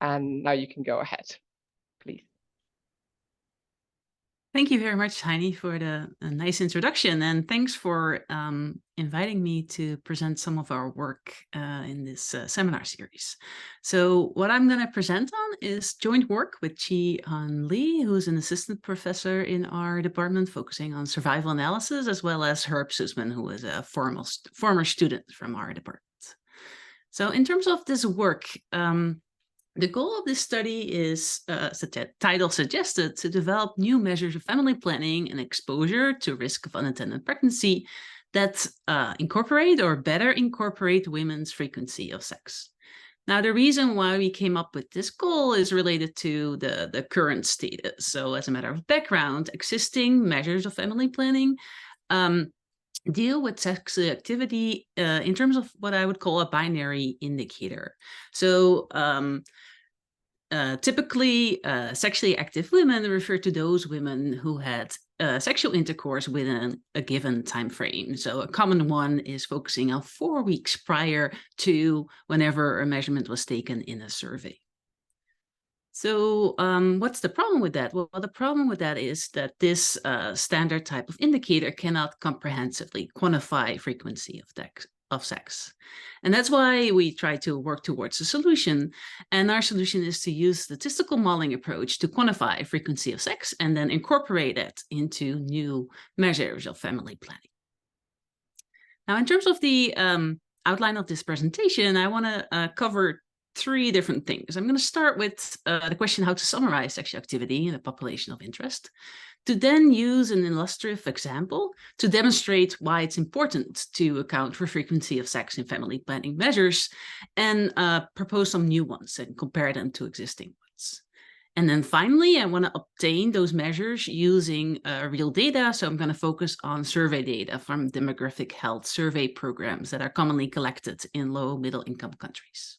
And now you can go ahead, please. Thank you very much, Heini, for the nice introduction, and thanks for inviting me to present some of our work in this seminar series. So what I'm going to present on is joint work with Chi-Han Lee, who's an assistant professor in our department focusing on survival analysis, as well as Herb Sussman, who is a former student from our department. So in terms of this work, the goal of this study is, as the title suggested, to develop new measures of family planning and exposure to risk of unintended pregnancy that incorporate or better incorporate women's frequency of sex. Now, the reason why we came up with this goal is related to the current status. So as a matter of background, existing measures of family planning deal with sexual activity in terms of what I would call a binary indicator. So typically, sexually active women refer to those women who had sexual intercourse within a given time frame. So a common one is focusing on 4 weeks prior to whenever a measurement was taken in a survey. So what's the problem with that? Well, the problem with that is that this standard type of indicator cannot comprehensively quantify frequency of sex. And that's why we try to work towards a solution. And our solution is to use statistical modeling approach to quantify frequency of sex and then incorporate it into new measures of family planning. Now, in terms of the outline of this presentation, I want to cover 3 different things. I'm going to start with the question how to summarize sexual activity in a population of interest, to then use an illustrative example to demonstrate why it's important to account for frequency of sex in family planning measures, and propose some new ones and compare them to existing ones. And then finally, I want to obtain those measures using real data. So I'm going to focus on survey data from demographic health survey programs that are commonly collected in low middle income countries.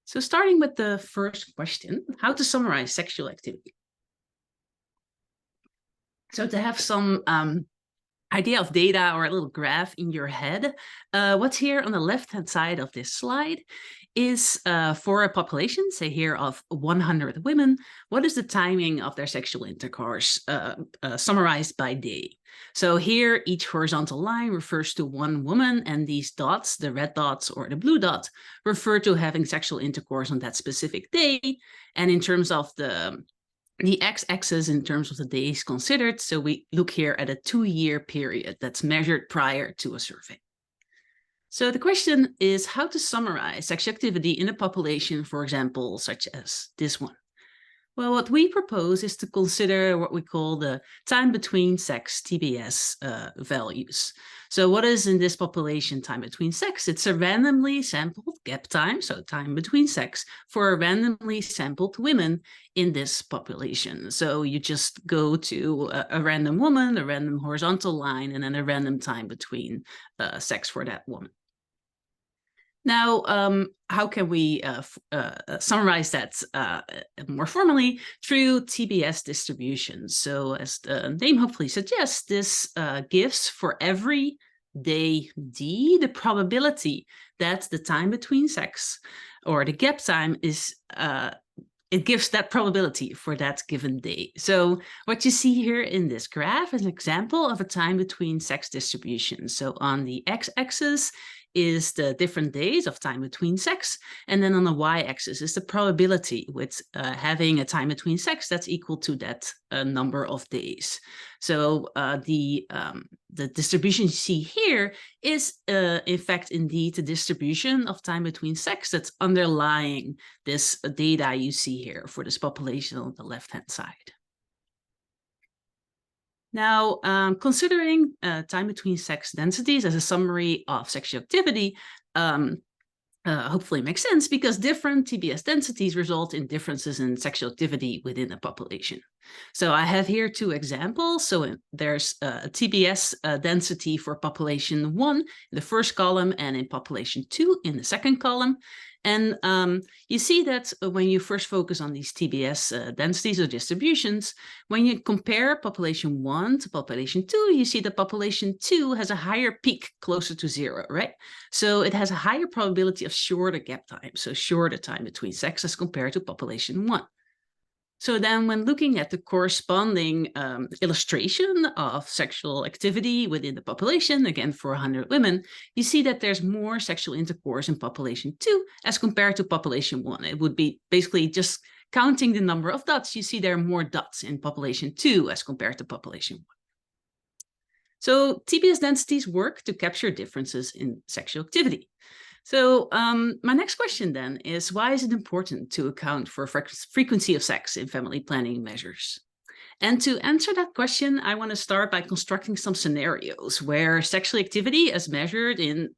So starting with the first question, how to summarize sexual activity. So to have some idea of data or a little graph in your head, what's here on the left-hand side of this slide is for a population, say here of 100 women, what is the timing of their sexual intercourse summarized by day? So here, each horizontal line refers to one woman, and these dots, the red dots or the blue dots, refer to having sexual intercourse on that specific day. And in terms of the x-axis, in terms of the days considered, so we look here at a 2-year period that's measured prior to a survey. So the question is how to summarize sexual activity in a population, for example, such as this one. Well, what we propose is to consider what we call the time between sex, TBS values. So what is in this population time between sex? It's a randomly sampled gap time, so time between sex, for a randomly sampled women in this population. So you just go to a random woman, a random horizontal line, and then a random time between sex for that woman. Now, how can we summarize that more formally? Through TBS distribution. So as the name hopefully suggests, this gives for every day D the probability that the time between sex or the gap time is it gives that probability for that given day. So what you see here in this graph is an example of a time between sex distribution. So on the x-axis is the different days of time between sex, and then on the y-axis is the probability with having a time between sex that's equal to that number of days. So the distribution you see here is in fact indeed the distribution of time between sex that's underlying this data you see here for this population on the left-hand side. Now, considering time between sex densities as a summary of sexual activity hopefully makes sense because different TBS densities result in differences in sexual activity within a population. So I have here 2 examples. So there's a TBS density for population 1 in the first column and in population 2 in the second column. And you see that when you first focus on these TBS densities or distributions, when you compare population 1 to population 2, you see that population 2 has a higher peak closer to 0, right? So it has a higher probability of shorter gap time, so shorter time between sex as compared to population 1. So then when looking at the corresponding illustration of sexual activity within the population, again, for 100 women, you see that there's more sexual intercourse in population 2 as compared to population 1. It would be basically just counting the number of dots. You see there are more dots in population 2 as compared to population 1. So TBS densities work to capture differences in sexual activity. So my next question then is, why is it important to account for frequency of sex in family planning measures? And to answer that question, I want to start by constructing some scenarios where sexual activity as measured in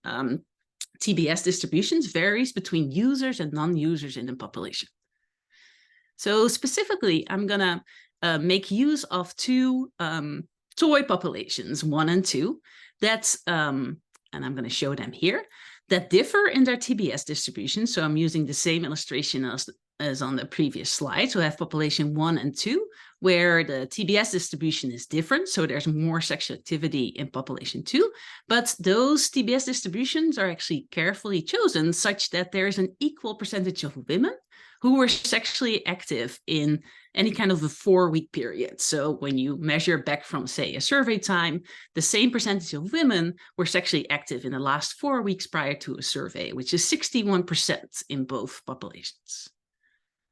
TBS distributions varies between users and non-users in the population. So specifically, I'm going to make use of two toy populations, 1 and 2, that's, and I'm going to show them here, that differ in their TBS distribution. So I'm using the same illustration as on the previous slide. So I have population 1 and 2, where the TBS distribution is different. So there's more sexual activity in population 2, but those TBS distributions are actually carefully chosen such that there is an equal percentage of women who were sexually active in any kind of a 4-week period. So when you measure back from, say, a survey time, the same percentage of women were sexually active in the last 4 weeks prior to a survey, which is 61% in both populations.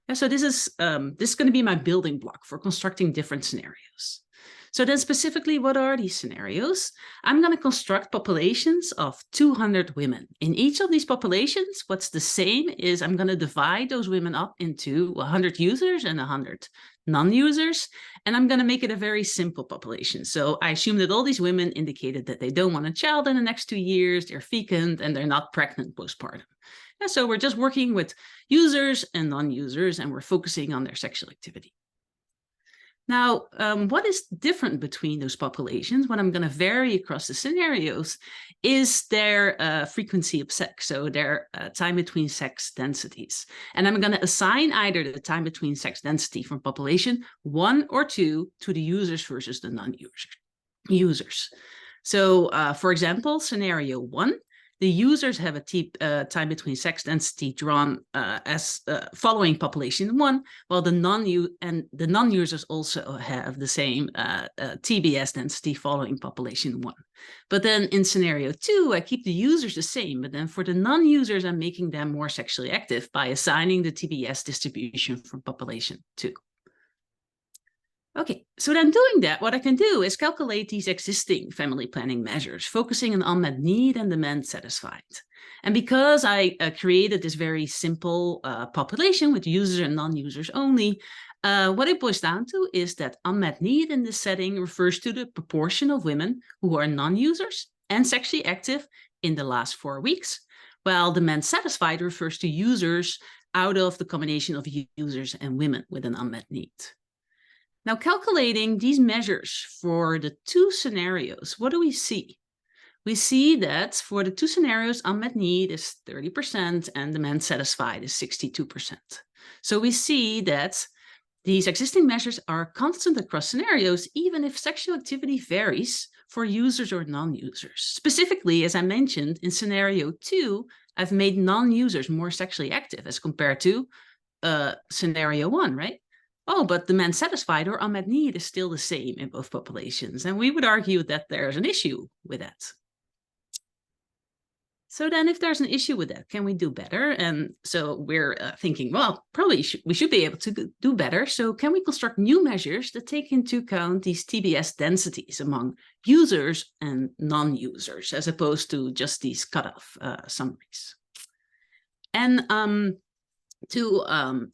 Yeah, so this is going to be my building block for constructing different scenarios. So then specifically, what are these scenarios? I'm going to construct populations of 200 women. In each of these populations, what's the same is I'm going to divide those women up into 100 users and 100 non-users, and I'm going to make it a very simple population. So I assume that all these women indicated that they don't want a child in the next 2 years, they're fecund, and they're not pregnant postpartum. And so we're just working with users and non-users, and we're focusing on their sexual activity. Now, what is different between those populations, what I'm going to vary across the scenarios, is their frequency of sex, so their time between sex densities. And I'm going to assign either the time between sex density from population 1 or 2 to the users versus the non-users. So, for example, scenario 1, the users have a time between sex density drawn as following population 1, while the non-users also have the same TBS density following population 1. But then in scenario 2, I keep the users the same, but then for the non-users, I'm making them more sexually active by assigning the TBS distribution from population 2. Okay, so then doing that, what I can do is calculate these existing family planning measures, focusing on unmet need and demand satisfied. And because I created this very simple population with users and non-users only, what it boils down to is that unmet need in this setting refers to the proportion of women who are non-users and sexually active in the last 4 weeks, while demand satisfied refers to users out of the combination of users and women with an unmet need. Now, calculating these measures for the 2 scenarios, what do we see? We see that for the 2 scenarios, unmet need is 30% and demand satisfied is 62%. So we see that these existing measures are constant across scenarios, even if sexual activity varies for users or non-users. Specifically, as I mentioned, in scenario 2, I've made non-users more sexually active as compared to scenario 1, right? Oh, but demand satisfied or unmet need is still the same in both populations. And we would argue that there's an issue with that. So then if there's an issue with that, can we do better? And so we're thinking, well, probably we should be able to do better. So can we construct new measures that take into account these TBS densities among users and non-users, as opposed to just these cutoff summaries? And to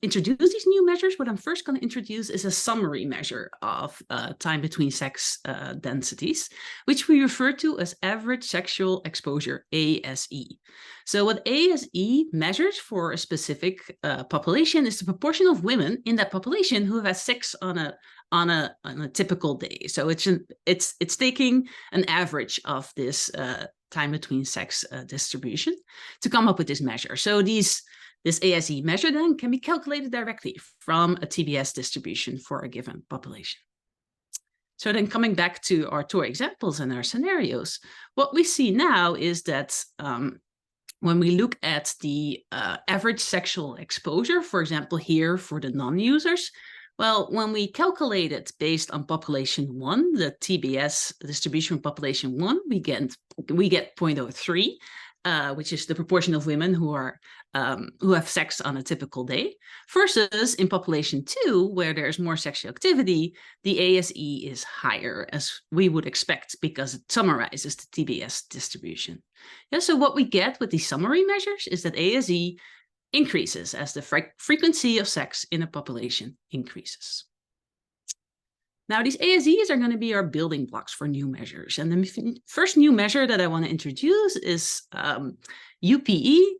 introduce these new measures, what I'm first going to introduce is a summary measure of time between sex densities, which we refer to as average sexual exposure, ASE. So what ASE measures for a specific population is the proportion of women in that population who have had sex on a typical day. So it's taking an average of this time between sex distribution to come up with this measure. So these This ASE measure then can be calculated directly from a TBS distribution for a given population. So then coming back to our two examples and our scenarios, what we see now is that when we look at the average sexual exposure, for example, here for the non-users, well, when we calculate it based on population 1, the TBS distribution population 1, we get 0.03, which is the proportion of women who have sex on a typical day, versus in population 2, where there's more sexual activity, the ASE is higher, as we would expect, because it summarizes the TBS distribution. Yeah, so what we get with these summary measures is that ASE increases as the frequency of sex in a population increases. Now, these ASEs are going to be our building blocks for new measures. And the first new measure that I want to introduce is UPE,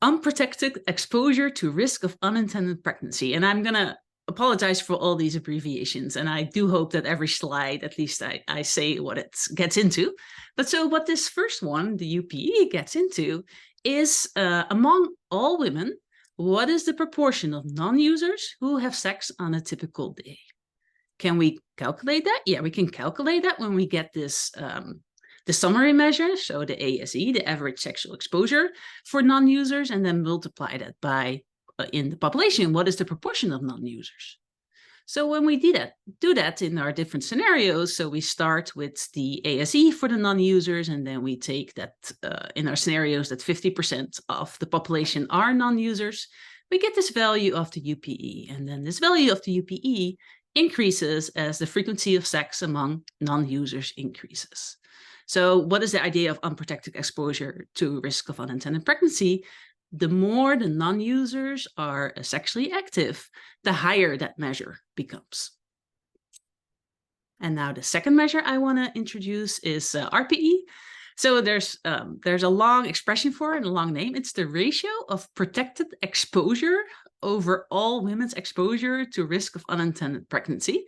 unprotected exposure to risk of unintended pregnancy. And I'm going to apologize for all these abbreviations. And I do hope that every slide, at least I say what it gets into. But so what this first one, the UPE, gets into is among all women, what is the proportion of non-users who have sex on a typical day? Can we calculate that? Yeah, we can calculate that when we get this the summary measure, so the ASE, the average sexual exposure for non-users, and then multiply that by in the population, what is the proportion of non-users? So when we do that in our different scenarios, so we start with the ASE for the non-users, and then we take that in our scenarios that 50% of the population are non-users, we get this value of the UPE. And then this value of the UPE increases as the frequency of sex among non-users increases. So what is the idea of unprotected exposure to risk of unintended pregnancy? The more the non-users are sexually active, the higher that measure becomes. And now the second measure I want to introduce is RPE. So there's a long expression for it, a long name. It's the ratio of protected exposure over all women's exposure to risk of unintended pregnancy,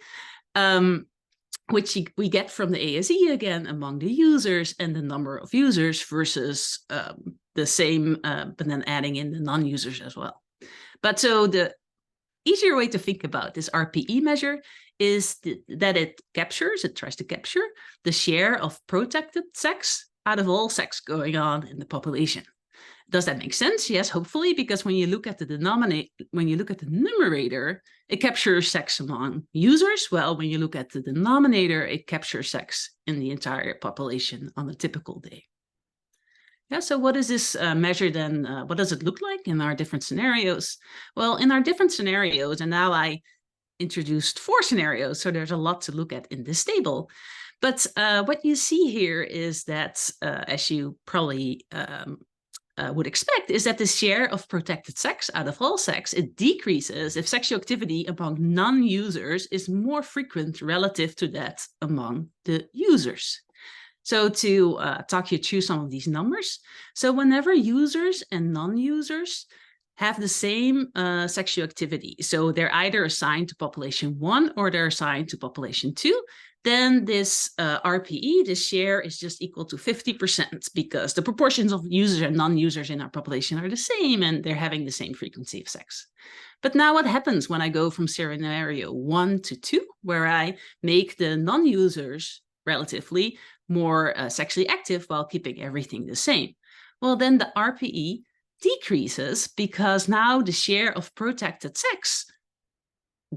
which we get from the ASE again among the users and the number of users versus the same, but then adding in the non-users as well. But so the easier way to think about this RPE measure is that it tries to capture the share of protected sex out of all sex going on in the population. Does that make sense? Yes, hopefully, because when you look at the numerator, it captures sex among users. Well, when you look at the denominator, it captures sex in the entire population on a typical day. Yeah, so what is this measure then? What does it look like in our different scenarios? Well, in our different scenarios, and now I introduced 4 scenarios, so there's a lot to look at in this table. But what you see here is that, as you probably would expect, is that the share of protected sex out of all sex, it decreases if sexual activity among non-users is more frequent relative to that among the users. So to talk you through some of these numbers, so whenever users and non-users have the same sexual activity, so they're either assigned to population 1 or they're assigned to population 2, then this RPE, this share, is just equal to 50% because the proportions of users and non-users in our population are the same and they're having the same frequency of sex. But now what happens when I go from scenario 1 to 2, where I make the non-users relatively more sexually active while keeping everything the same? Well, then the RPE decreases because now the share of protected sex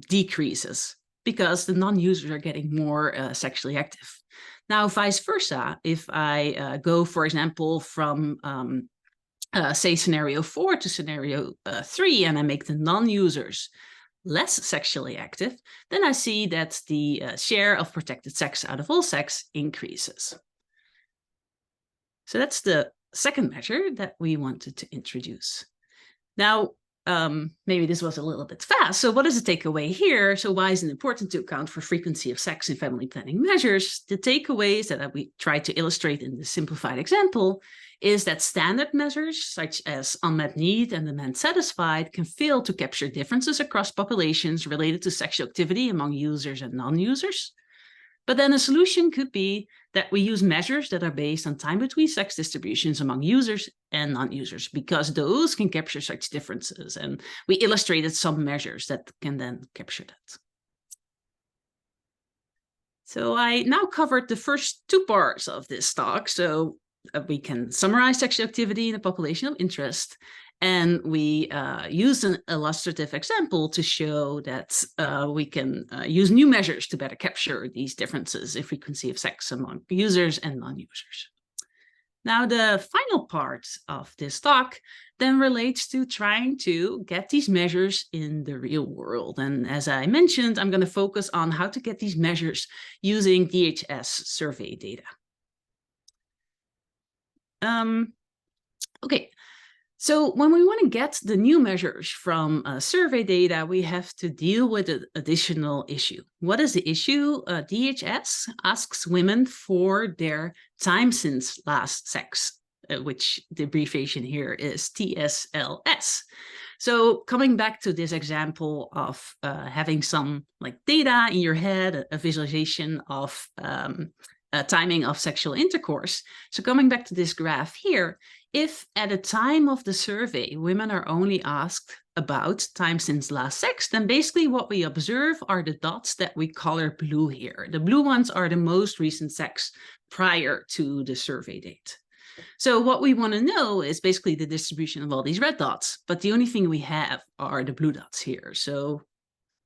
decreases because the non-users are getting more sexually active. Now, vice versa, if I go, for example, from say scenario 4 to scenario 3, and I make the non-users less sexually active, then I see that the share of protected sex out of all sex increases. So that's the second measure that we wanted to introduce. Now, maybe this was a little bit fast. So what is the takeaway here? So why is it important to account for frequency of sex in family planning measures? The takeaways that we try to illustrate in the simplified example is that standard measures such as unmet need and demand satisfied can fail to capture differences across populations related to sexual activity among users and non-users. But then a solution could be that we use measures that are based on time between sex distributions among users and non-users, because those can capture such differences. And we illustrated some measures that can then capture that. So I now covered the first two parts of this talk. So we can summarize sexual activity in a population of interest. And we used an illustrative example to show that we can use new measures to better capture these differences in frequency of sex among users and non-users. Now, the final part of this talk then relates to trying to get these measures in the real world. And as I mentioned, I'm going to focus on how to get these measures using DHS survey data. Okay. So when we want to get the new measures from survey data, we have to deal with an additional issue. What is the issue? DHS asks women for their time since last sex, which the abbreviation here is TSLS. So coming back to this example of having some data in your head, a visualization of timing of sexual intercourse. So coming back to this graph here, if at the time of the survey, women are only asked about time since last sex, then basically what we observe are the dots that we color blue here. The blue ones are the most recent sex prior to the survey date. So what we want to know is basically the distribution of all these red dots, but the only thing we have are the blue dots here. So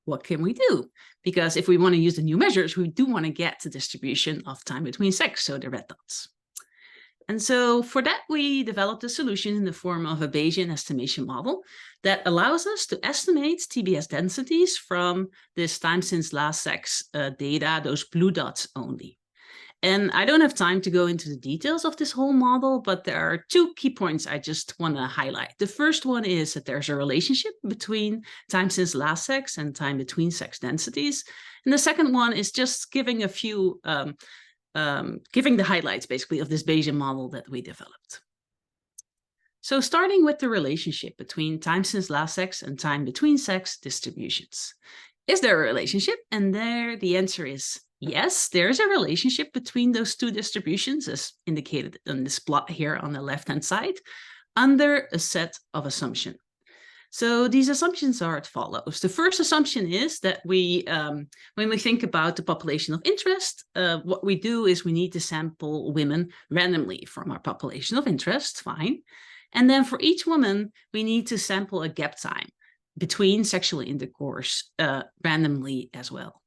what can we do? Because if we want to use the new measures, we do want to get the distribution of time between sex, so the red dots. And so for that, we developed a solution in the form of a Bayesian estimation model that allows us to estimate TBS densities from this time since last sex data, those blue dots only. And I don't have time to go into the details of this whole model, but there are two key points I just want to highlight. The first one is that there's a relationship between time since last sex and time between sex densities. And the second one is just giving a few giving the highlights, basically, of this Bayesian model that we developed. So starting with the relationship between time since last sex and time between sex distributions. Is there a relationship? And there the answer is yes, there's a relationship between those two distributions, as indicated on this plot here on the left-hand side, under a set of assumptions. So these assumptions are as follows. The first assumption is that when we think about the population of interest, what we do is we need to sample women randomly from our population of interest, fine. And then for each woman, we need to sample a gap time between sexual intercourse randomly as well.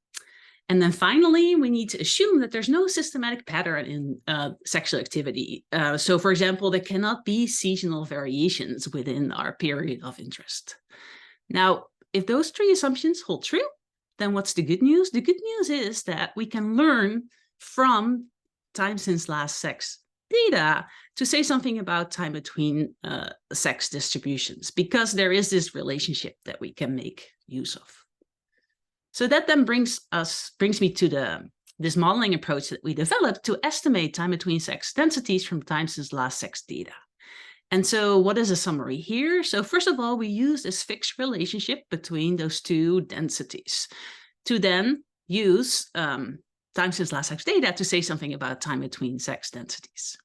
And then finally, we need to assume that there's no systematic pattern in sexual activity. So for example, there cannot be seasonal variations within our period of interest. Now, if those three assumptions hold true, then what's the good news? The good news is that we can learn from time since last sex data to say something about time between sex distributions, because there is this relationship that we can make use of. So that then brings me to this modeling approach that we developed to estimate time between sex densities from time since last sex data. And so what is a summary here? So first of all, we use this fixed relationship between those two densities to then use time since last sex data to say something about time between sex densities.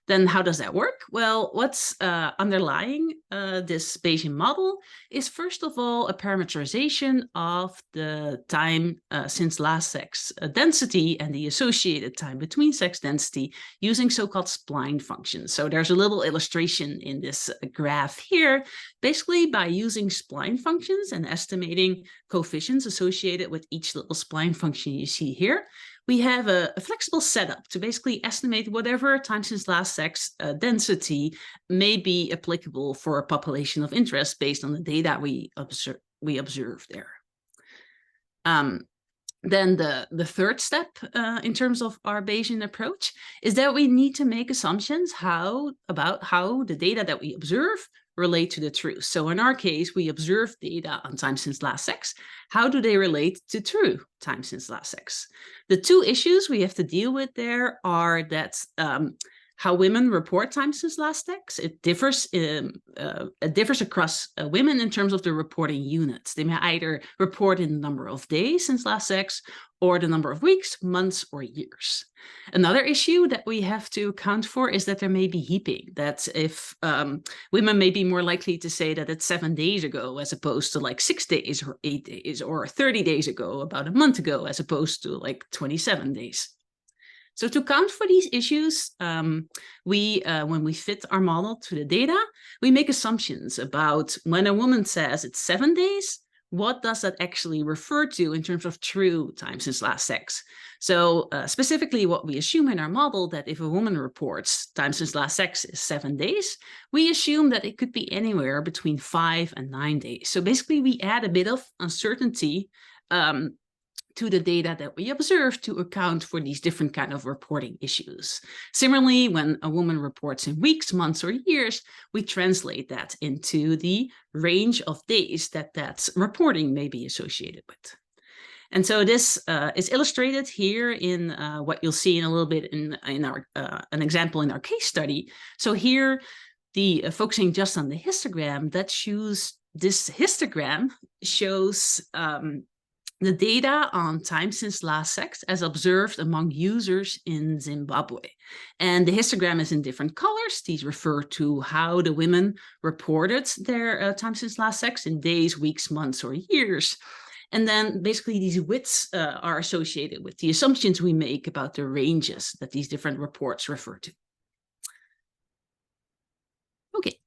Then how does that work? Well, what's underlying this Bayesian model is, first of all, a parameterization of the time since last sex density and the associated time between sex density using so-called spline functions. So there's a little illustration in this graph here. Basically, by using spline functions and estimating coefficients associated with each little spline function you see here, we have a flexible setup to basically estimate whatever time since last sex density may be applicable for a population of interest based on the data we observe there. Then the third step in terms of our Bayesian approach is that we need to make assumptions about how the data that we observe relate to the truth. So in our case, we observe data on time since last sex. How do they relate to true time since last sex? The two issues we have to deal with there are that how women report time since last sex. It differs across women in terms of the reporting units. They may either report in the number of days since last sex, or the number of weeks, months, or years. Another issue that we have to account for is that there may be heaping. That if women may be more likely to say that it's 7 days ago, as opposed to like 6 days or 8 days, or 30 days ago, about a month ago, as opposed to like 27 days. So to account for these issues, when we fit our model to the data, we make assumptions about when a woman says it's 7 days, what does that actually refer to in terms of true time since last sex? So specifically what we assume in our model, that if a woman reports time since last sex is 7 days, we assume that it could be anywhere between 5 and 9 days. So basically we add a bit of uncertainty to the data that we observe to account for these different kind of reporting issues. Similarly, when a woman reports in weeks, months, or years, we translate that into the range of days that that reporting may be associated with. And so this is illustrated here in what you'll see in a little bit in our an example in our case study. So here, the focusing just on the histogram, that shows this histogram shows the data on time since last sex as observed among users in Zimbabwe. And the histogram is in different colors. These refer to how the women reported their time since last sex in days, weeks, months, or years. And then basically these widths are associated with the assumptions we make about the ranges that these different reports refer to. Okay,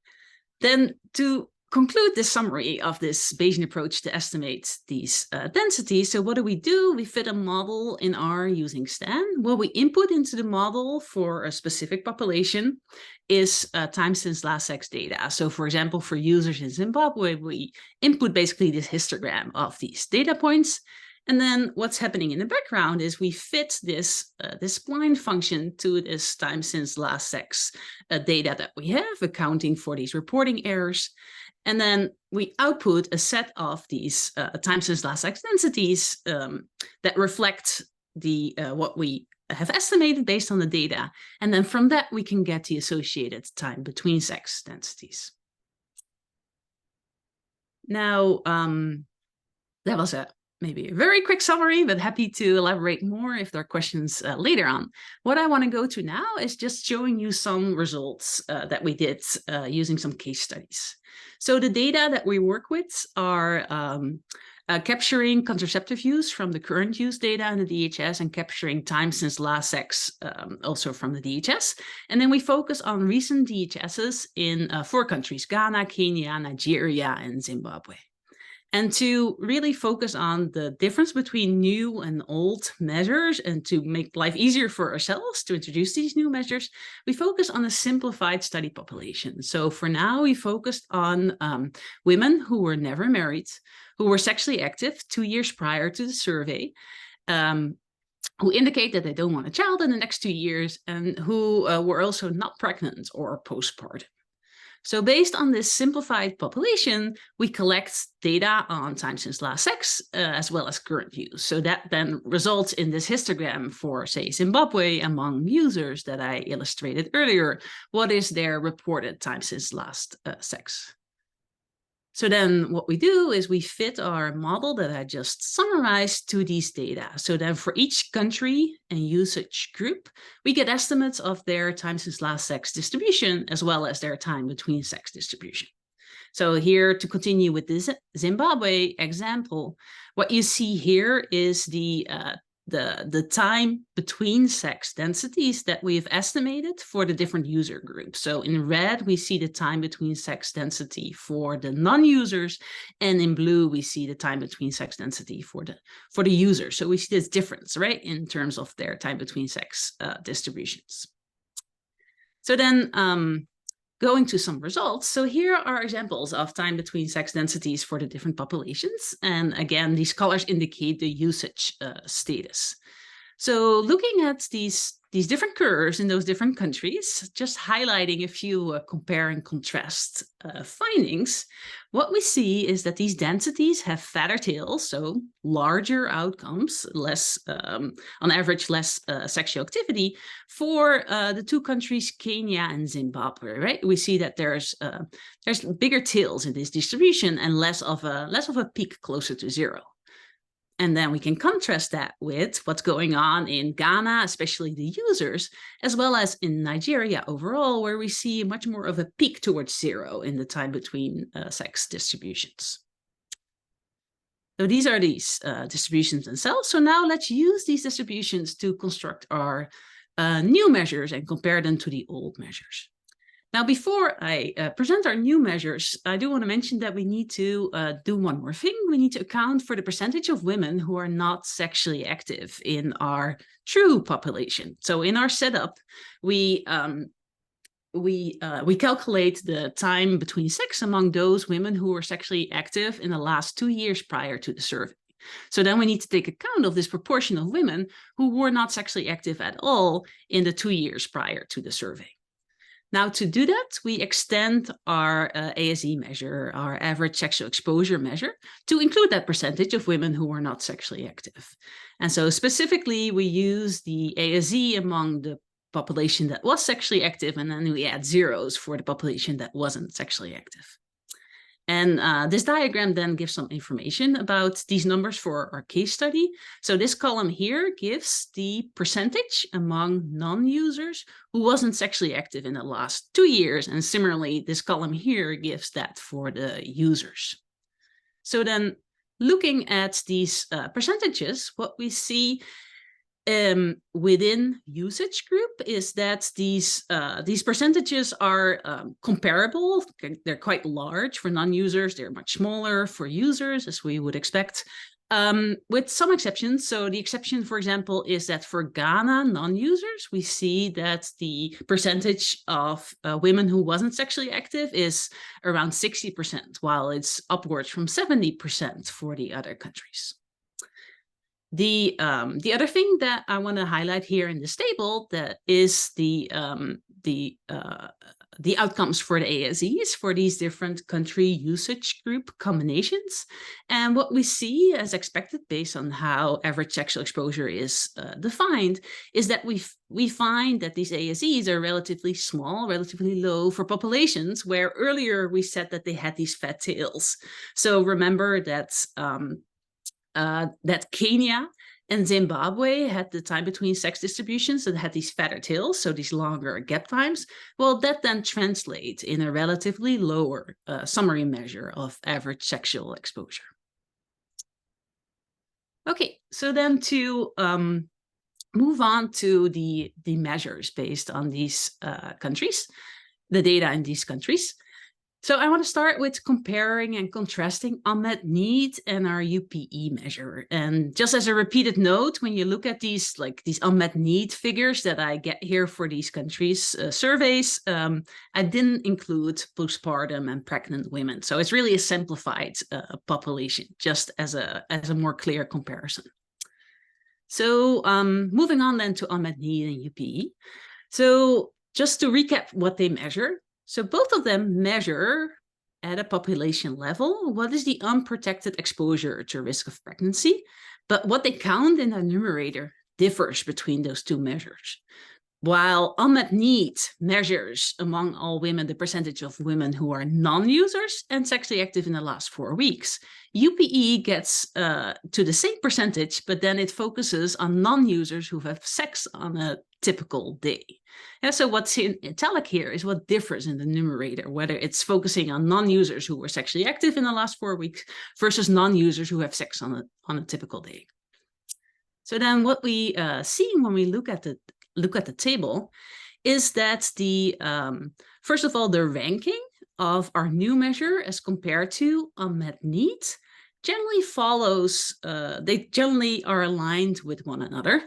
then to conclude this summary of this Bayesian approach to estimate these densities. So what do? We fit a model in R using STAN. What we input into the model for a specific population is time since last sex data. So for example, for users in Zimbabwe, we input basically this histogram of these data points. And then what's happening in the background is we fit this spline function to this time since last sex data that we have, accounting for these reporting errors. And then we output a set of these time since last sex densities that reflect the what we have estimated based on the data. And then from that, we can get the associated time between sex densities. Now, that was maybe a very quick summary, but happy to elaborate more if there are questions later on. What I want to go to now is just showing you some results that we did using some case studies. So the data that we work with are capturing contraceptive use from the current use data in the DHS and capturing time since last sex also from the DHS. And then we focus on recent DHSs in 4 countries, Ghana, Kenya, Nigeria, and Zimbabwe. And to really focus on the difference between new and old measures and to make life easier for ourselves to introduce these new measures, we focus on a simplified study population. So for now, we focused on women who were never married, who were sexually active 2 years prior to the survey, who indicate that they don't want a child in the next 2 years, and who were also not pregnant or postpartum. So based on this simplified population, we collect data on time since last sex, as well as current use. So that then results in this histogram for, say, Zimbabwe among users that I illustrated earlier. What is their reported time since last sex? So then what we do is we fit our model that I just summarized to these data. So then for each country and usage group, we get estimates of their time since last sex distribution, as well as their time between sex distribution. So here, to continue with this Zimbabwe example, what you see here is the time between sex densities that we've estimated for the different user groups. So in red, we see the time between sex density for the non-users, and in blue, we see the time between sex density for the users. So we see this difference, right, in terms of their time between sex distributions. So then, going to some results. So here are examples of time between sex densities for the different populations. And again, these colors indicate the usage status. So looking at these different curves in those different countries, just highlighting a few compare and contrast findings, what we see is that these densities have fatter tails, so larger outcomes, less, on average, less sexual activity for the two countries, Kenya and Zimbabwe, right? We see that there's bigger tails in this distribution and less of a peak closer to zero. And then we can contrast that with what's going on in Ghana, especially the users, as well as in Nigeria overall, where we see much more of a peak towards zero in the time between sex distributions. So these are these distributions themselves. So now let's use these distributions to construct our new measures and compare them to the old measures. Now, before I present our new measures, I do want to mention that we need to do one more thing. We need to account for the percentage of women who are not sexually active in our true population. So in our setup, we calculate the time between sex among those women who were sexually active in the last 2 years prior to the survey. So then we need to take account of this proportion of women who were not sexually active at all in the 2 years prior to the survey. Now, to do that, we extend our ASE measure, our average sexual exposure measure, to include that percentage of women who were not sexually active. And so specifically, we use the ASE among the population that was sexually active, and then we add zeros for the population that wasn't sexually active. And this diagram then gives some information about these numbers for our case study. So this column here gives the percentage among non-users who wasn't sexually active in the last 2 years. And similarly, this column here gives that for the users. So then looking at these percentages, what we see within usage group is that these percentages are comparable. They're quite large for non-users. They're much smaller for users, as we would expect, with some exceptions. So the exception, for example, is that for Ghana non-users, we see that the percentage of women who wasn't sexually active is around 60%, while it's upwards from 70% for the other countries. The other thing that I want to highlight here in this table that is the outcomes for the ASEs for these different country usage group combinations. And what we see, as expected, based on how average sexual exposure is defined, is that we find that these ASEs are relatively small, relatively low for populations where earlier we said that they had these fat tails. So remember that that Kenya and Zimbabwe had the time between sex distributions that had these fatter tails, so these longer gap times. Well, that then translates in a relatively lower summary measure of average sexual exposure. Okay, so then to move on to the measures based on these countries, the data in these countries. So I want to start with comparing and contrasting unmet need and our UPE measure. And just as a repeated note, when you look at these unmet need figures that I get here for these countries' surveys, I didn't include postpartum and pregnant women. So it's really a simplified population, just as a more clear comparison. So moving on then to unmet need and UPE. So just to recap what they measure. So both of them measure at a population level what is the unprotected exposure to risk of pregnancy, but what they count in the numerator differs between those two measures. While unmet need measures among all women the percentage of women who are non-users and sexually active in the last 4 weeks, UPE gets to the same percentage, but then it focuses on non-users who have sex on a typical day. Yeah, so what's in italic here is what differs in the numerator, whether it's focusing on non-users who were sexually active in the last 4 weeks versus non-users who have sex on a typical day. So then what we see when we look at the table is that first of all, the ranking of our new measure as compared to unmet need generally follows, they generally are aligned with one another.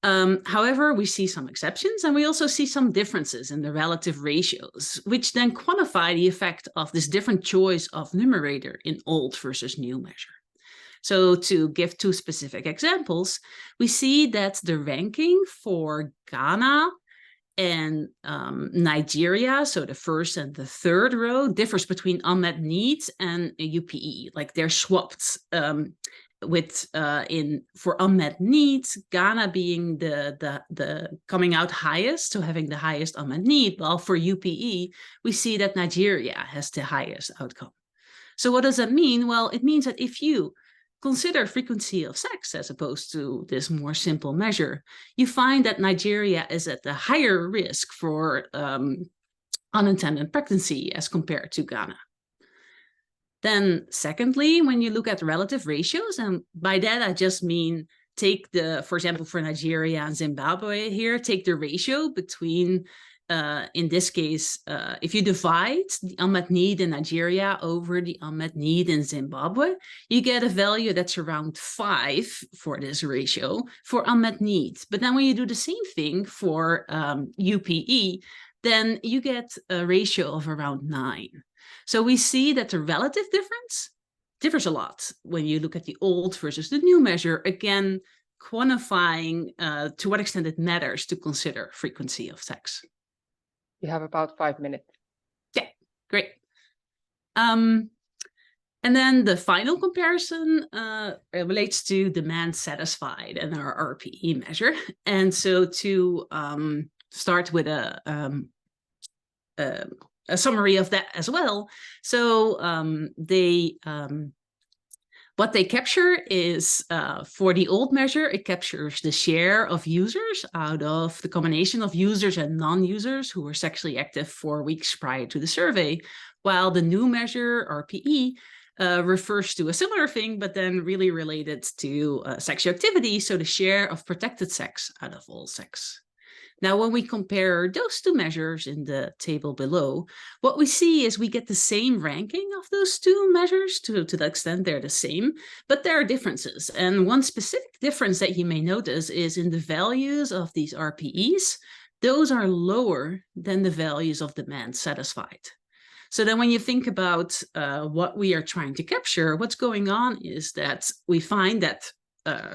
However, we see some exceptions, and we also see some differences in the relative ratios, which then quantify the effect of this different choice of numerator in old versus new measure. So to give 2 specific examples, we see that the ranking for Ghana and Nigeria, so the first and the third row, differs between unmet needs and UPE. Like they're swapped for unmet needs, Ghana being the coming out highest, so having the highest unmet need, while for UPE, we see that Nigeria has the highest outcome. So what does that mean? Well, it means that if you consider frequency of sex as opposed to this more simple measure, you find that Nigeria is at the higher risk for unintended pregnancy as compared to Ghana. Then secondly, when you look at relative ratios, and by that I just mean take for example, for Nigeria and Zimbabwe here, take the ratio between in this case, if you divide the unmet need in Nigeria over the unmet need in Zimbabwe, you get a value that's around 5 for this ratio for unmet needs. But then when you do the same thing for UPE, then you get a ratio of around 9. So we see that the relative difference differs a lot when you look at the old versus the new measure, again, quantifying to what extent it matters to consider frequency of sex. You have about 5 minutes. Yeah, great. And then the final comparison relates to demand satisfied and our RPE measure. And so to start with a summary of that as well. So what they capture is, for the old measure, it captures the share of users out of the combination of users and non-users who were sexually active 4 weeks prior to the survey, while the new measure, RPE, refers to a similar thing, but then really related to sexual activity, so the share of protected sex out of all sex. Now, when we compare those 2 measures in the table below, what we see is we get the same ranking of those 2 measures to the extent they're the same, but there are differences. And one specific difference that you may notice is in the values of these RPEs, those are lower than the values of demand satisfied. So then when you think about what we are trying to capture, what's going on is that we find that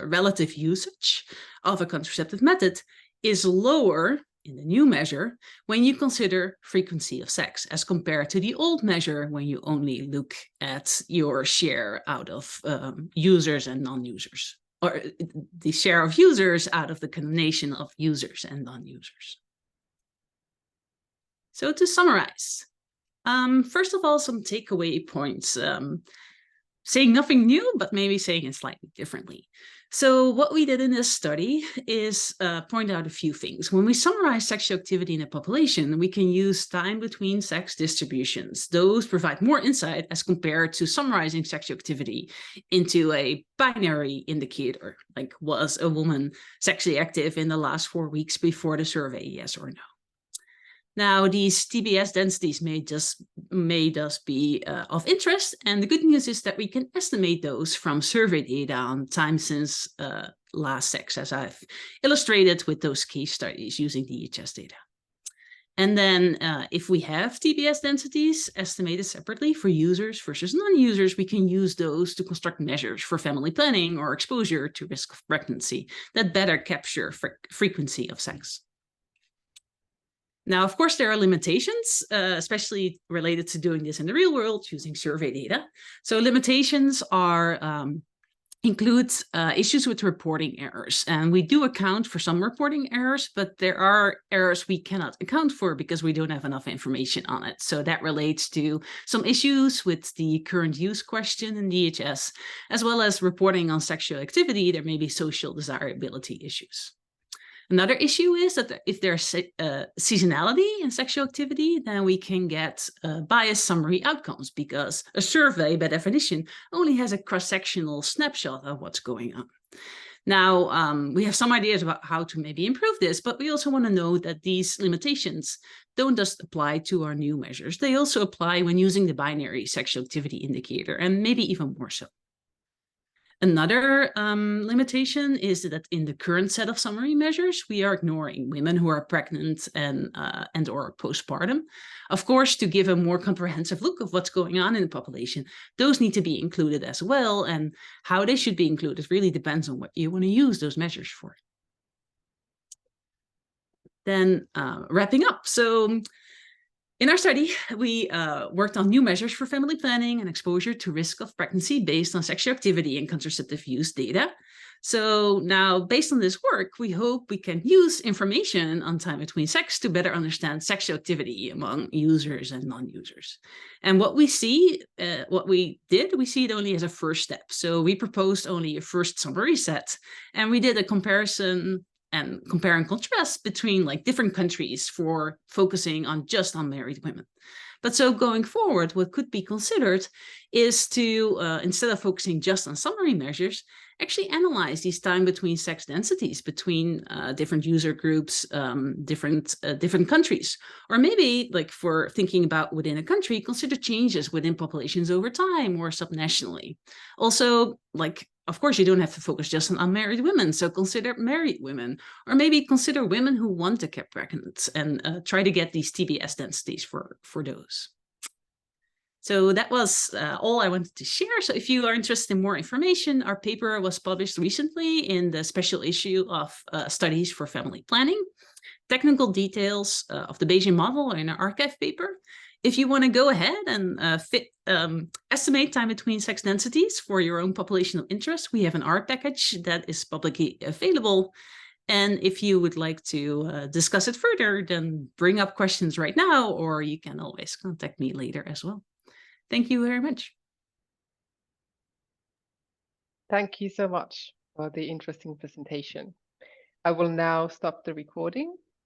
relative usage of a contraceptive method is lower in the new measure when you consider frequency of sex as compared to the old measure when you only look at your share out of users and non-users, or the share of users out of the combination of users and non-users. So to summarize, first of all, some takeaway points, saying nothing new, but maybe saying it slightly differently. So what we did in this study is point out a few things. When we summarize sexual activity in a population, we can use time between sex distributions. Those provide more insight as compared to summarizing sexual activity into a binary indicator, like was a woman sexually active in the last 4 weeks before the survey, yes or no. Now, these TBS densities may just be of interest, and the good news is that we can estimate those from survey data on time since last sex, as I've illustrated with those case studies using the EHS data. And then if we have TBS densities estimated separately for users versus non-users, we can use those to construct measures for family planning or exposure to risk of pregnancy that better capture frequency of sex. Now, of course, there are limitations, especially related to doing this in the real world using survey data. So limitations include issues with reporting errors. And we do account for some reporting errors, but there are errors we cannot account for because we don't have enough information on it. So that relates to some issues with the current use question in DHS, as well as reporting on sexual activity. There may be social desirability issues. Another issue is that if there's seasonality in sexual activity, then we can get biased summary outcomes because a survey, by definition, only has a cross-sectional snapshot of what's going on. Now, we have some ideas about how to maybe improve this, but we also want to know that these limitations don't just apply to our new measures. They also apply when using the binary sexual activity indicator, and maybe even more so. Another limitation is that in the current set of summary measures, we are ignoring women who are pregnant and or postpartum. Of course, to give a more comprehensive look of what's going on in the population, those need to be included as well. And how they should be included really depends on what you want to use those measures for. Then wrapping up. So in our study, we worked on new measures for family planning and exposure to risk of pregnancy based on sexual activity and contraceptive use data. So now, based on this work, we hope we can use information on time between sex to better understand sexual activity among users and non-users. And what we see, we see it only as a first step. So we proposed only a first summary set, and we did a comparison and compare and contrast between like different countries for focusing on just unmarried women. But so going forward, what could be considered is to, instead of focusing just on summary measures, actually analyze these time between sex densities between different user groups, different countries. Or maybe like for thinking about within a country, consider changes within populations over time or subnationally. Also, like, of course, you don't have to focus just on unmarried women. So consider married women, or maybe consider women who want to get pregnant and try to get these TBS densities for those. So that was all I wanted to share. So if you are interested in more information, our paper was published recently in the special issue of Studies for Family Planning. Technical details of the Bayesian model are in our archive paper. If you want to go ahead and estimate time between sex densities for your own population of interest, we have an R package that is publicly available. And if you would like to discuss it further, then bring up questions right now, or you can always contact me later as well. Thank you very much. Thank you so much for the interesting presentation. I will now stop the recording